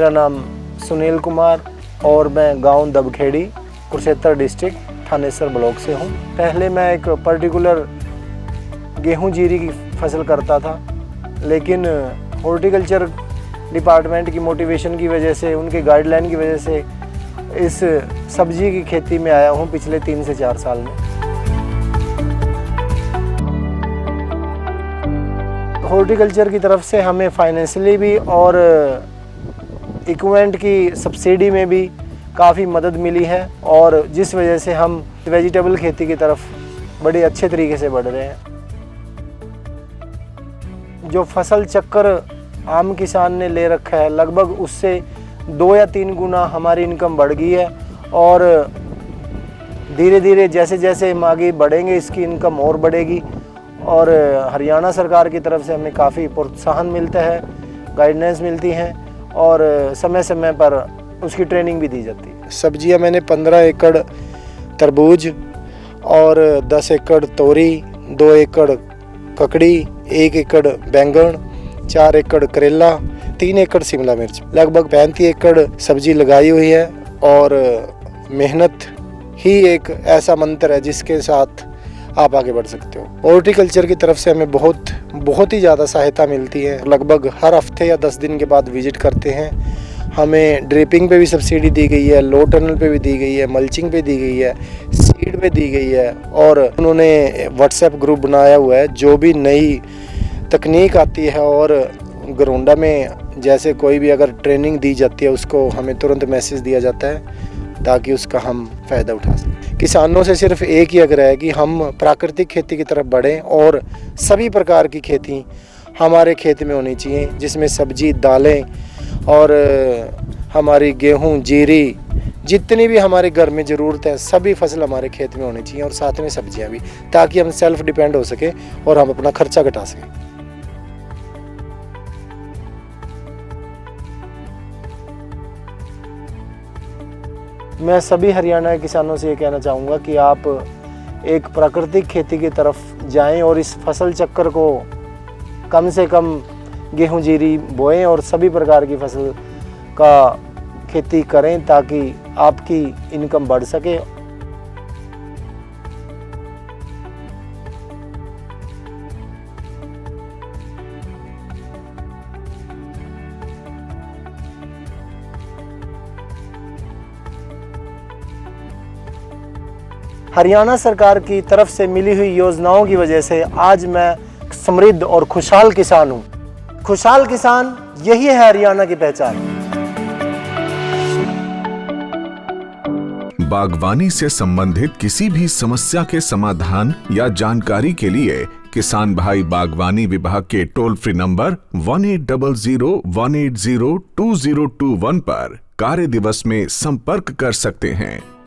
मेरा नाम सुनील कुमार और मैं गांव दबखेड़ी, कुरुक्षेत्र डिस्ट्रिक्ट, थानेसर ब्लॉक से हूं। पहले मैं एक पर्टिकुलर गेहूं जीरी की फसल करता था, लेकिन हॉर्टिकल्चर डिपार्टमेंट की मोटिवेशन की वजह से, उनके गाइडलाइन की वजह से इस सब्जी की खेती में आया हूं पिछले 3 से 4 साल में। हॉर्टिकल्चर की तरफ से हमें फाइनेंशियली भी और इक्विपमेंट की सब्सिडी में भी काफ़ी मदद मिली है, और जिस वजह से हम वेजिटेबल खेती की तरफ बड़े अच्छे तरीके से बढ़ रहे हैं। जो फसल चक्कर आम किसान ने ले रखा है, लगभग उससे 2 या 3 गुना हमारी इनकम बढ़ गई है, और धीरे धीरे जैसे जैसे हम आगे बढ़ेंगे इसकी इनकम और बढ़ेगी। और हरियाणा सरकार की तरफ से हमें काफ़ी प्रोत्साहन मिलता है, गाइडेंस मिलती हैं, और समय समय पर उसकी ट्रेनिंग भी दी जाती है। सब्जियां मैंने 15 एकड़ तरबूज और 10 एकड़ तोरी, 2 एकड़ ककड़ी, 1 एकड़ बैंगन, 4 एकड़ करेला, 3 एकड़ शिमला मिर्च, लगभग 35 एकड़ सब्जी लगाई हुई है। और मेहनत ही एक ऐसा मंत्र है जिसके साथ आप आगे बढ़ सकते हो। हॉर्टिकल्चर की तरफ से हमें बहुत ही ज़्यादा सहायता मिलती है। लगभग हर हफ्ते या 10 दिन के बाद विजिट करते हैं। हमें ड्रिपिंग पे भी सब्सिडी दी गई है, लो टनल पे भी दी गई है, मल्चिंग पे दी गई है, सीड पे दी गई है, और उन्होंने व्हाट्सएप ग्रुप बनाया हुआ है। जो भी नई तकनीक आती है और ग्राउंडा में जैसे कोई भी अगर ट्रेनिंग दी जाती है, उसको हमें तुरंत मैसेज दिया जाता है ताकि उसका हम फ़ायदा उठा सकें। किसानों से सिर्फ एक ही आग्रह है कि हम प्राकृतिक खेती की तरफ बढ़ें, और सभी प्रकार की खेती हमारे खेत में होनी चाहिए, जिसमें सब्जी, दालें और हमारी गेहूं, जीरी, जितनी भी हमारे घर में ज़रूरत है सभी फसल हमारे खेत में होनी चाहिए, और साथ में सब्जियां भी, ताकि हम सेल्फ डिपेंड हो सके और हम अपना खर्चा घटा सकें। मैं सभी हरियाणा के किसानों से ये कहना चाहूँगा कि आप एक प्राकृतिक खेती की तरफ जाएं और इस फसल चक्कर को कम से कम गेहूं, जीरी बोएं और सभी प्रकार की फसल का खेती करें, ताकि आपकी इनकम बढ़ सके। हरियाणा सरकार की तरफ से मिली हुई योजनाओं की वजह से आज मैं समृद्ध और खुशहाल किसान हूँ। खुशहाल किसान, यही है हरियाणा की पहचान। बागवानी से संबंधित किसी भी समस्या के समाधान या जानकारी के लिए किसान भाई बागवानी विभाग के टोल फ्री नंबर 1800-180-2021 पर कार्य दिवस में संपर्क कर सकते हैं।